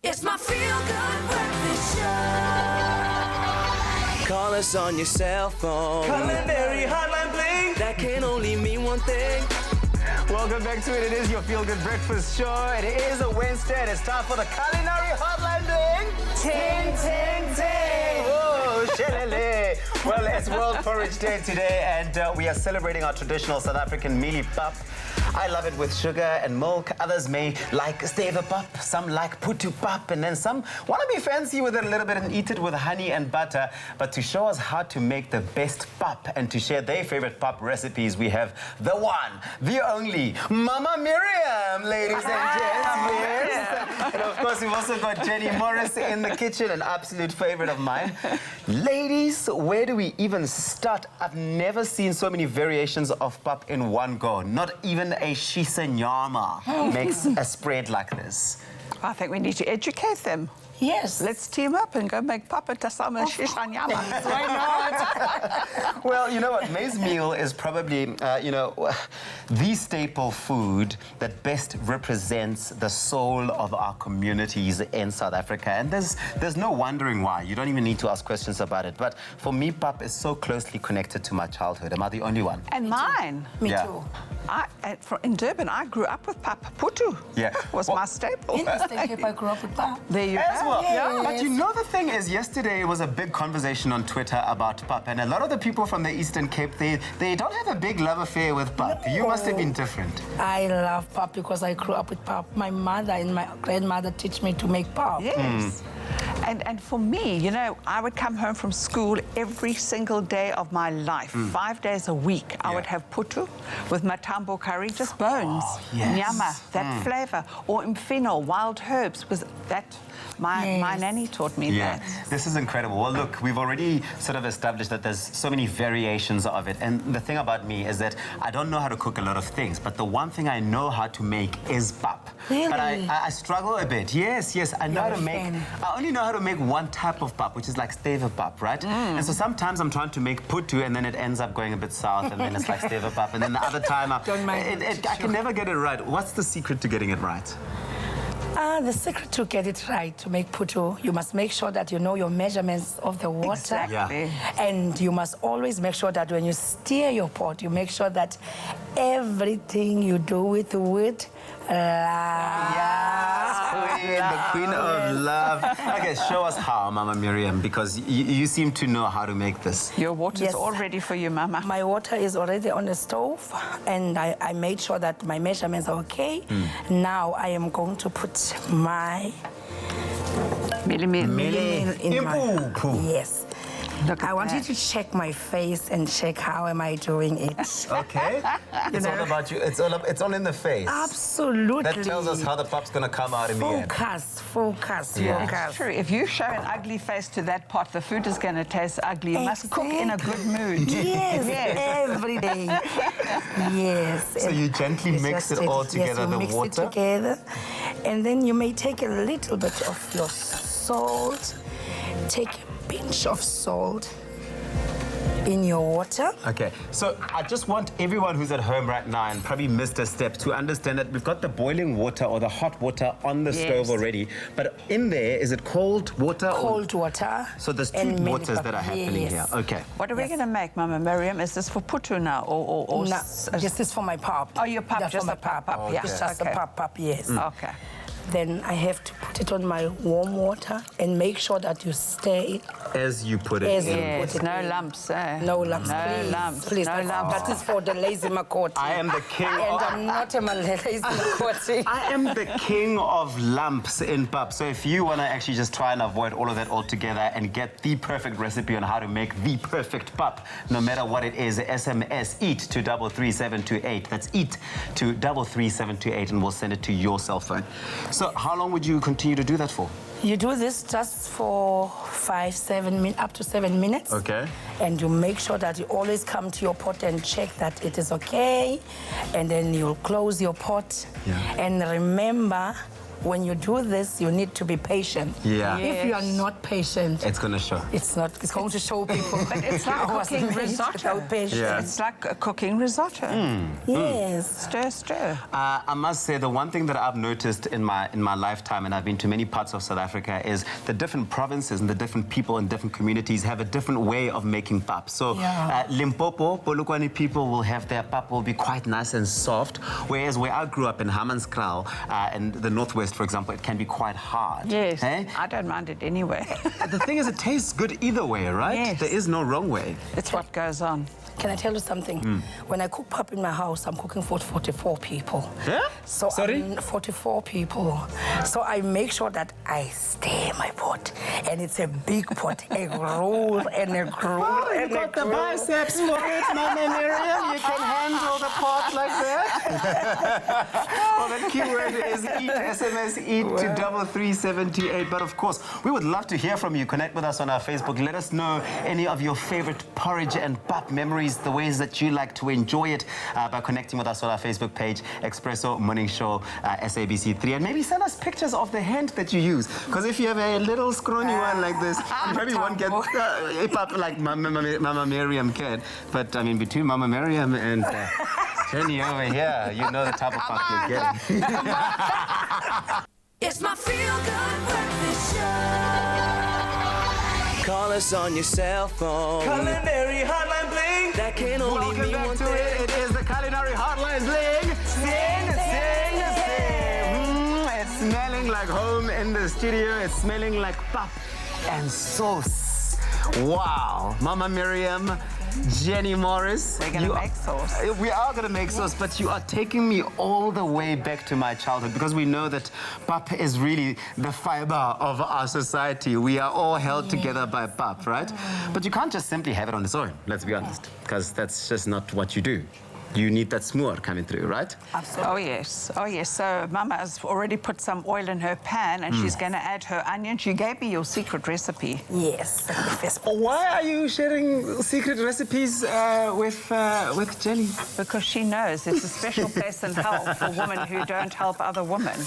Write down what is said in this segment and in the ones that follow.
It's my feel-good breakfast show. Call us on your cell phone. Culinary Hotline bling. That can only mean one thing. Welcome back to it. It is your feel-good breakfast show. It is a Wednesday and it's time for the Culinary Hotline bling. Ting, ting, ting. Whoa, shelele. Well, it's World Porridge Day today and we are celebrating our traditional South African mealie pap. I love it with sugar and milk. Others may like stywe pap, some like putu pap, and then some want to be fancy with it a little bit and eat it with honey and butter. But to show us how to make the best pap and to share their favorite pap recipes, we have the one, the only, Mama Miriam, ladies and gents. Yes. And of course, we've also got Jenny Morris in the kitchen, an absolute favorite of mine. Ladies, where do we even start? I've never seen so many variations of pap in one go. Not even a shisa nyama makes a spread like this. I think we need to educate them. Yes. Let's team up and go make papa tasama shishanyama. Why not? Well, you know what? Maize meal is probably, the staple food that best represents the soul of our communities in South Africa. And there's no wondering why. You don't even need to ask questions about it. But for me, pap is so closely connected to my childhood. Am I the only one? And mine. Me Yeah. too. In Durban, I grew up with papa. Putu was my staple. Interesting if I grew up with pap. There you As go. well. Yes. But you know the thing is, yesterday was a big conversation on Twitter about pap, and a lot of the people from the Eastern Cape, they don't have a big love affair with pap. No. You must have been different. I love pap because I grew up with pap. My mother and my grandmother teach me to make pap. Yes. And for me, you know, I would come home from school every single day of my life, 5 days a week. I would have putu with matambo curry, just bones, yes. nyama, that flavor, or mfino, wild herbs. Was that my nanny taught me Yeah, that. this is incredible. Well, look, we've already sort of established that there's so many variations of it. And the thing about me is that I don't know how to cook a lot of things, but the one thing I know how to make is pap. Really? But I struggle a bit. Yes, I know how to make... I only know how to make one type of pap, which is like stywe pap, right? And so sometimes I'm trying to make putu and then it ends up going a bit south and then it's like stywe pap. And then the other time, I can never get it right. What's the secret to getting it right? The secret to get it right, to make putu, you must make sure that you know your measurements of the water. Exactly. Yeah. And you must always make sure that when you stir your pot, you make sure that everything you do with wood, The queen of love. Okay, show us how, Mama Miriam, because you seem to know how to make this. Your water's Yes. all ready for you, Mama. My water is already on the stove, and I made sure that my measurements are okay. Now I am going to put my Millimil. meal in my... Impuphu. Yes. Look at I want you that. to check my face and check how am I doing it. Okay. It's all about you. It's all in the face. Absolutely. That tells us how the pap's gonna come out in the end. Focus. True. If you show an ugly face to that pot, the food is going to taste ugly. You must cook in a good mood. Yes, every day. Yes. So you gently It's mix just it all yes, together, you the mix water? it together. And then you may take a little bit of your salt. Take a pinch of salt in your water. Okay, so I just want everyone who's at home right now and probably missed a step to understand that we've got the boiling water or the hot water on the stove already. But in there, is it cold water? Cold water. So there's two and waters milk. that are happening Yes. here. Okay. What are we going to make, Mama Miriam? Is this for putu now? Or No, this is for my pap. Oh, your pap, Yeah, just for my the pap. pap. Yeah. It's just Okay. a pap, yes. Okay. Then I have to put it on my warm water and make sure that you stir it. As you put it As in. you Yes, put it no in. lumps, eh? No lumps, No please. lumps, Please, no lumps. That is for the lazy makoti. I am the king And of... I'm not a lazy makoti. I am the king of lumps in pap. So if you want to actually just try and avoid all of that altogether and get the perfect recipe on how to make the perfect pap, no matter what it is, SMS EAT to 33728. That's EAT to 33728 and we'll send it to your cell phone. So how long would you continue to do that for? You do this just for 7 minutes, up to 7 minutes. Okay. And you make sure that you always come to your pot and check that it is okay. And then you'll close your pot. Yeah. And remember, when you do this, you need to be patient. Yeah. If you are Yes. not patient, It's going to show. it's going to show people. But it's like I wasn't cooking made risotto. without patience. Yeah. It's like cooking risotto. Yes. Stir, stir. I must say the one thing that I've noticed in my lifetime, and I've been to many parts of South Africa, is the different provinces and the different people and different communities have a different way of making pap. So Limpopo, Polokwane people will have their pap will be quite nice and soft, whereas where I grew up in Hammanskraal, in the northwest, for example, it can be quite hard. Yes. Eh? I don't mind it anyway. The thing is, it tastes good either way, right? Yes. There is no wrong way. It's what goes on. Can I tell you something? When I cook pap in my house, I'm cooking for 44 people. Yeah? So Sorry? 44 people. So I make sure that I stir my pot. And it's a big pot, a roll and a grow and a grow. biceps for it, Mama Miriam. You can handle the pot like that. Well, the keyword is eat. SMS eat to 33728. But of course, we would love to hear from you. Connect with us on our Facebook. Let us know any of your favorite porridge and pap memories, the ways that you like to enjoy it by connecting with us on our Facebook page, Expresso Morning Show, SABC3. And maybe send us pictures of the hand that you use. Because if you have a little scrawny one like this, you probably won't get a pap like Mama Miriam can. But I mean, between Mama Miriam and Jenny over here, you know the type of pap you're getting. It's my feel-good breakfast show. Call us on your cell phone. Culinary Hotline Bling. That can only Welcome mean back one to thing. it. It is the Culinary Hotline Bling. Sing. It's smelling like home in the studio. It's smelling like pap and sauce. Wow. Mama Miriam, Jenny Morris. We're going to make sauce. We are going to make sauce, but you are taking me all the way back to my childhood because we know that pap is really the fiber of our society. We are all held together by pap, right? But you can't just simply have it on its own, let's be honest, because that's just not what you do. You need that smoor coming through, right? Absolutely. Oh, yes. Oh, yes. So Mama has already put some oil in her pan and she's going to add her onions. You gave me your secret recipe. Yes. Why are you sharing secret recipes with Jenny? Because she knows it's a special place in hell for women who don't help other women.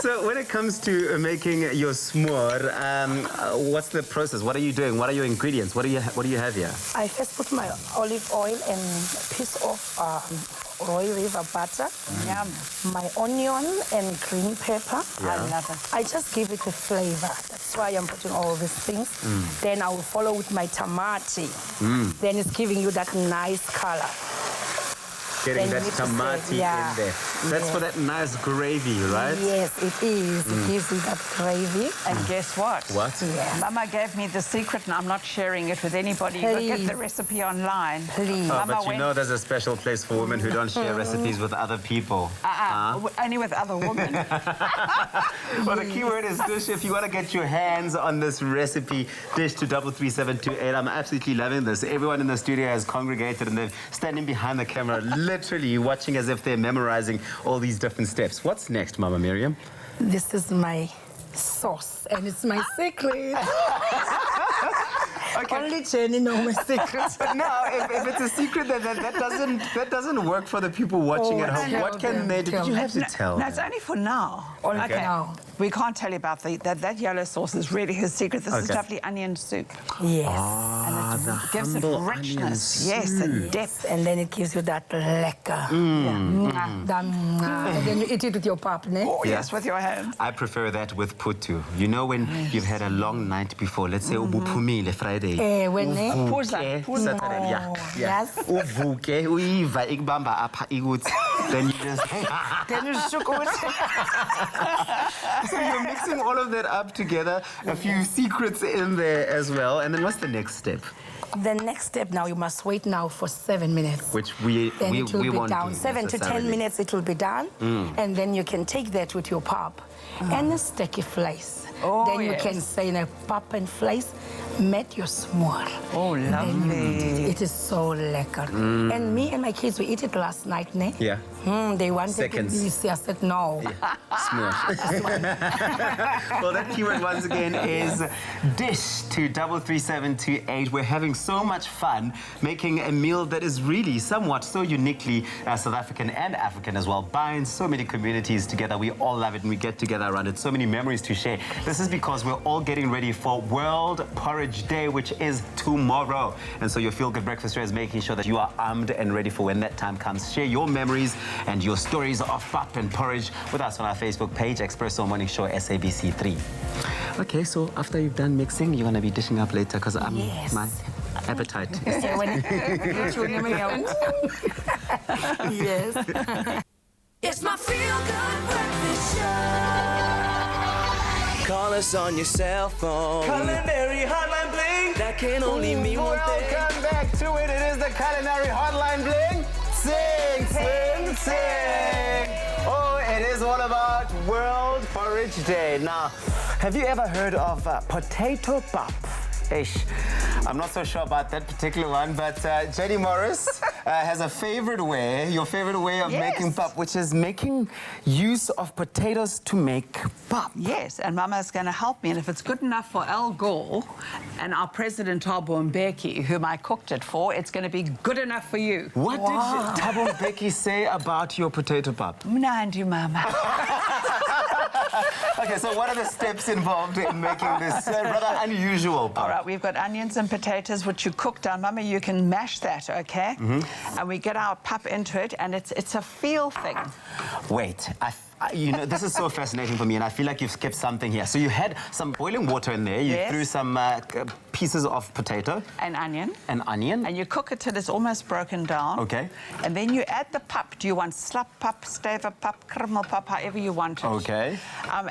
So when it comes to making your s'more, what's the process? What are you doing? What are your ingredients? What do you have here? I first put my olive oil and a piece of Royal River butter. Yum. My onion and green pepper. I love it. I just give it a flavor. That's why I'm putting all these things. Then I will follow with my tamati. Then it's giving you that nice color. Getting Then that you need to tamati say, yeah. in there. That's for that nice gravy, right? Yes, it is. It gives you that gravy. And guess what? What? Yes. Mama gave me the secret and I'm not sharing it with anybody. You Please. get the recipe online. Please. Oh, Mama but you went- know there's a special place for women who don't share recipes with other people. Only with other women. Well, the keyword is dish. If you want to get your hands on this recipe, dish to 33728. I'm absolutely loving this. Everyone in the studio has congregated and they're standing behind the camera, literally watching as if they're memorizing all these different steps. What's next, Mama Miriam? This is my sauce, and it's my secret. Only Jenny knows my secret. But now, if it's a secret, that doesn't work for the people watching at home. tell What can them, they do? tell You them. have to tell No, it's them. only for now. Only for now. We can't tell you about that yellow sauce is really his secret. This is Okay. lovely onion soup. Yes. Ah, the It gives it humble richness. onion Yes, and depth. And then it gives you that lekker. And then you eat it with your pap, ne? Oh, yes, with your hands. I prefer that with putu. You know when you've had a long night before, let's say ubuphumile Friday. When ne? Uvuke, Phuza. Saturday, yeah. Yes. Uvuke, uyiva ikubamba apha ikuthi. Then you just Then you shook it. so you're mixing all of that up together, a few secrets in there as well. And then what's the next step? The next step now, you must wait now for 7 minutes. Which we Then it will be won't down. do 7 to 10 necessarily. minutes, it will be done. And then you can take that with your pap and a sticky vleis. Oh, then you yes. can say in a pap and vlees met your smoor. Oh, lovely. It is so lekker. And me and my kids, we eat it last night, ne? Yeah. They wanted Seconds. to be, I said no. Well, that keyword once again is dish to 33728. We're having so much fun making a meal that is really somewhat so uniquely South African and African as well. Binds so many communities together. We all love it and we get together around it. So many memories to share. This is because we're all getting ready for World Porridge Day, which is tomorrow. And so your Feel Good Breakfast Show is making sure that you are armed and ready for when that time comes. Share your memories and your stories of pap and porridge with us on our Facebook page, Expresso Morning Show SABC3. Okay, so after you've done mixing, you're going to be dishing up later because my appetite is... So when yes. It's my feel good breakfast show. Call us on your cell phone. Culinary Hotline Bling! That can only mean one thing. Welcome back to it. It is the Culinary Hotline Bling. Sing, sing, sing. Oh, it is all about World Porridge Day. Now, have you ever heard of potato pap? Ish. I'm not so sure about that particular one, but Jenny Morris has a favorite way, your favorite way of making pap, which is making use of potatoes to make pap. Yes, and Mama's going to help me. And if it's good enough for Al Gore and our president, Thabo Mbeki, whom I cooked it for, it's going to be good enough for you. What did Thabo Mbeki say about your potato pap? Mnandi, Mama. Okay, so what are the steps involved in making this rather unusual pap? All right, we've got onions and potatoes, which you cook down. Mama, you can mash that, okay? And we get our pap into it, and it's a feel thing. Wait, you know, this is so fascinating for me, and I feel like you've skipped something here. So you had some boiling water in there. You threw some pieces of potato. An onion. An onion. And you cook it till it's almost broken down. Okay. And then you add the pap. Do you want slap pap, stywe pap, krummel pap, however you want it. Okay.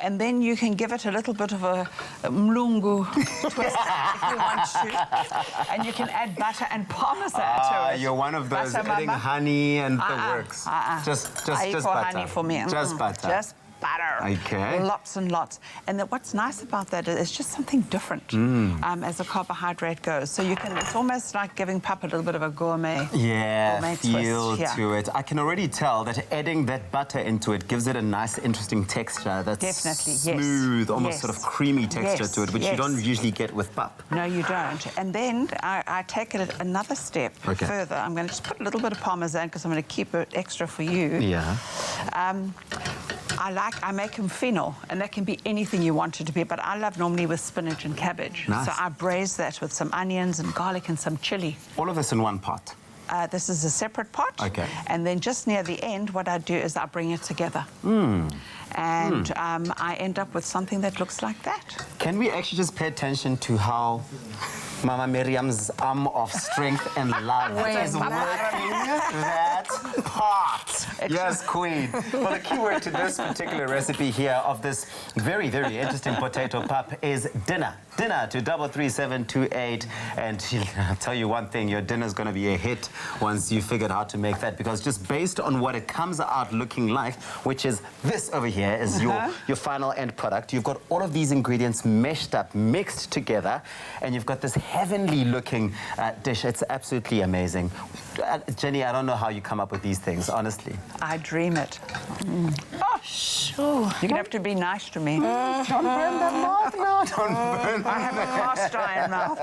And then you can give it a little bit of a mlungu twist if you want to. And you can add butter and parmesan to it. You're one of those Butter, adding Mama? honey and the works. Just butter. honey for me. Just butter. Just butter. Okay. Lots and lots. And what's nice about that is it's just something different as a carbohydrate goes. So you can, it's almost like giving pap a little bit of a gourmet. Gourmet feel twist. to it. I can already tell that adding that butter into it gives it a nice, interesting texture. That's Definitely, smooth, almost sort of creamy texture to it, which you don't usually get with pap. No, you don't. And then I take it another step further. I'm going to just put a little bit of parmesan because I'm going to keep it extra for you. Yeah. I make them fennel, and that can be anything you want it to be, but I love normally with spinach and cabbage. Nice. So I braise that with some onions and garlic and some chili. All of this in one pot. This is a separate pot. Okay. And then just near the end, what I do is I bring it together. And I end up with something that looks like that. Can we actually just pay attention to how Mama Miriam's arm of strength and love is working that pot? Yes, Queen. Well, the key word to this particular recipe here of this very, very interesting potato pap is dinner. Dinner to 33728. And I'll tell you one thing, your dinner's going to be a hit once you figured out how to make that, because just based on what it comes out looking like, which is this over here is your final end product. You've got all of these ingredients meshed up, mixed together, and you've got this heavenly looking dish. It's absolutely amazing. Jenny, I don't know how you come up with these things, honestly. I dream it. Oh, sure. You're going to have to be nice to me. Don't burn that mouth now. Don't burn. I have a cast iron mouth.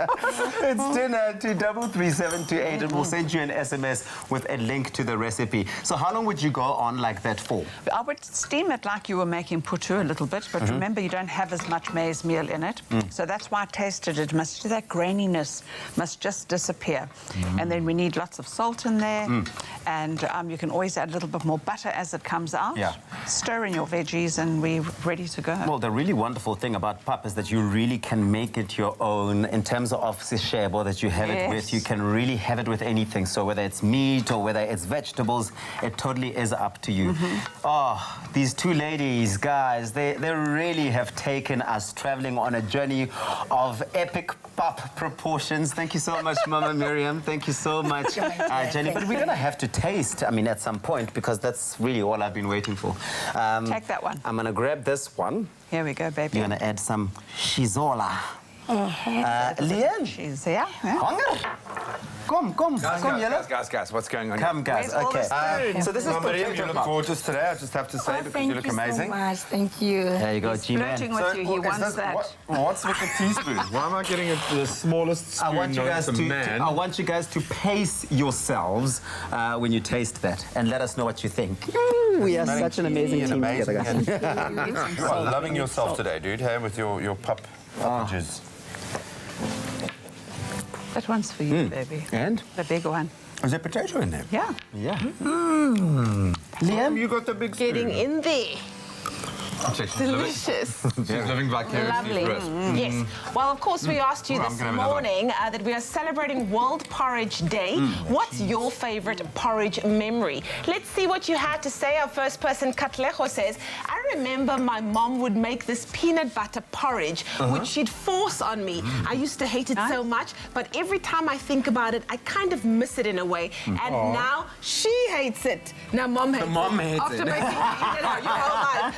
It's dinner to 33728, and we'll send you an SMS with a link to the recipe. So how long would you go on like that for? I would steam it like you were making putu a little bit, but remember you don't have as much maize meal in it. So that's why I tasted it. That graininess must just disappear. And then we need lots of salt in there. And you can always add a little bit more butter as it comes out. Yeah. Stir in your veggies and we're ready to go. Well, the really wonderful thing about pap is that you really can make it your own in terms of sishebo that you have it with. You can really have it with anything. So whether it's meat or whether it's vegetables, it totally is up to you. Oh, these two ladies, guys, they really have taken us traveling on a journey of epic pap proportions. Thank you so much, Mama Miriam. Thank you so much, Jenny. But we're going to have to taste, I mean, at some point, because that's really all I've been waiting for. Take that one. I'm going to grab this one. Here we go, baby. You're going to add some shizola. Leanne. She's here. Yeah. Hunger. Come, Yellow. Guys, what's going on? Come, guys. Where's all Okay. the spoon? So this is Miriam, you potato look pop. gorgeous today, I just have to say, because you look amazing. Thank you so much. Thank you. There you go, G-Man. Flirting with you, he wants that. What's with the teaspoon? Why am I getting the smallest spoon? I want you guys man. I want you guys to pace yourselves when you taste that, and let us know what you think. We are such an amazing team together, guys. You are loving yourself today, dude, hey, with your pup juice. That one's for you, baby. And? The big one. Is there potato in there? Yeah. Yeah. Liam, you got the big spoon. Getting in there. Delicious. She's living vicariously through us. Yes. Well, of course, we asked you I'm this gonna have another one. morning that we are celebrating World Porridge Day. What's your favorite porridge memory? Let's see what you had to say. Our first person, Katlejo, says, I remember my mom would make this peanut butter porridge, which she'd force on me. I used to hate it so much, but every time I think about it, I kind of miss it in a way. And now she hates it. Now mom hates it. After making me eat it out your whole life.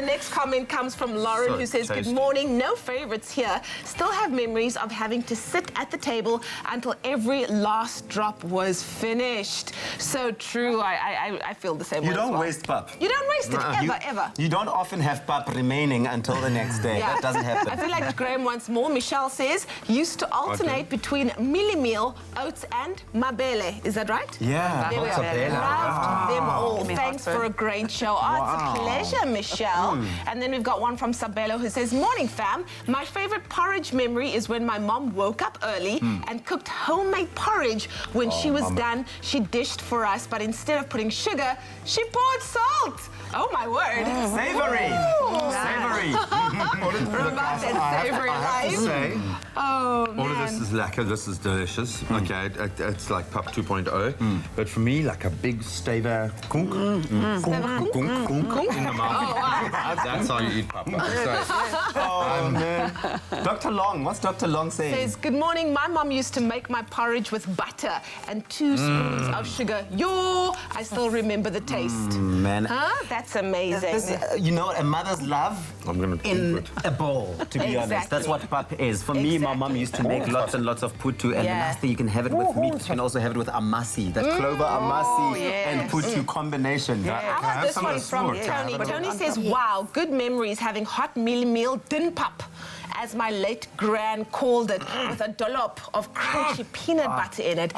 The next comment comes from Lauren, who says, good morning, no favorites here. Still have memories of having to sit at the table until every last drop was finished. So true, I feel the same way. You as don't well. waste pap. You don't waste it, ever. You don't often have pap remaining until the next day. Yeah. That doesn't happen. I feel like Graham wants more. Michelle says, used to alternate between milli meal, oats and mabele. Is that right? Yeah. There we Lots go. of bela. Loved them all. Give me Thanks heartburn. for a great show. Oh, it's a pleasure, Michelle. And then we've got one from Sabelo who says, morning fam, my favorite porridge memory is when my mom woke up early and cooked homemade porridge. When she was done, she dished for us, but instead of putting sugar, she poured salt. Oh my word. Savory. Savory. About that savory I have to life. say, Oh, all of this is lekker, this is delicious. Okay, it's like Pup 2.0. But for me, like a big stywe kunk. In the mouth. That's how you eat Pup. Oh, man. Dr. Long, what's Dr. Long saying? Says, good morning. My mom used to make my porridge with butter and 2 spoons of sugar. Yo, I still remember the taste. Man. Huh? That's amazing. This, you know, a mother's love I'm gonna in keep it. a bowl, to be honest. That's what pap is. For me, my mom used to make lots and lots of putu, and the last thing you can have it with meat. You can also have it with amasi, that clover amasi and putu combination. How about this one from Tony? Tony says, wow, good memories having hot meal din pap, as my late gran called it, with a dollop of crunchy peanut butter in it.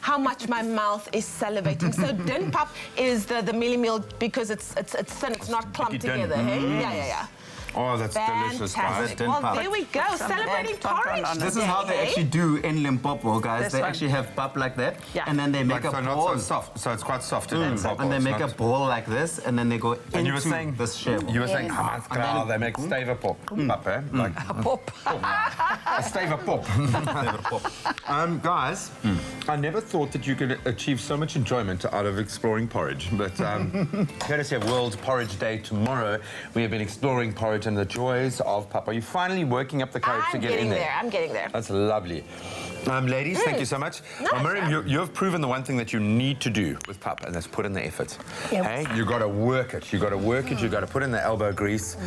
How much my mouth is salivating. So din pap is the meal because it's thin, it's not clumped together. Hey? Yeah. Oh, that's delicious, guys. Fantastic. Well, there we go, celebrating porridge. This is how they actually do in Limpopo, guys. This They one. actually have pap like that, Yeah. and then they make Like, a so not ball. so soft. So it's quite soft in Limpopo. And they It's make a not- ball like this, and then they go And you were into saying this shape. You were saying, they make stywe pop. Pap, eh? Like Pop. a stywe pop. Guys, I never thought that you could achieve so much enjoyment out of exploring porridge. But courtesy of World Porridge Day tomorrow, we have been exploring porridge and the joys of pap. Are you finally working up the courage to I'm get in getting there? there. I'm getting there. That's lovely. Ladies, thank you so much. Well, Miriam, you have proven the one thing that you need to do with pap, and that's put in the effort. Yes. Hey, you got to work it. You got to work it. You got to put in the elbow grease.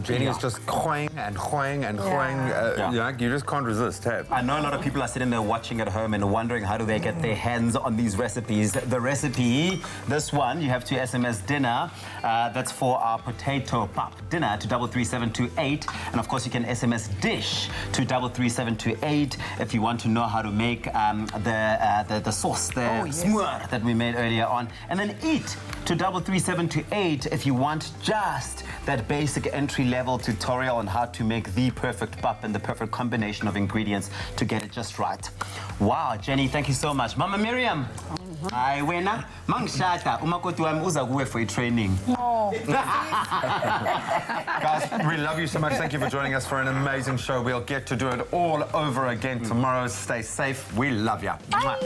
Jenny is just coing and coing and coing. You just can't resist. Hey. I know a lot of people are sitting there watching at home and wondering how do they get their hands on these recipes. The recipe, this one, you have to SMS dinner. That's for our potato pap dinner to 33728. And of course, you can SMS dish to 33728 if you want to know how to make the sauce, the smoor that we made earlier on. And then eat to 33728 if you want just that basic entry-level tutorial on how to make the perfect pap and the perfect combination of ingredients to get it just right. Wow, Jenny, thank you so much. Mama Miriam. Hayi wena mangishada umakoti wami uza kuwe for training. Guys, we love you so much. Thank you for joining us for an amazing show. We'll get to do it all over again tomorrow. Stay safe. We love you. Bye.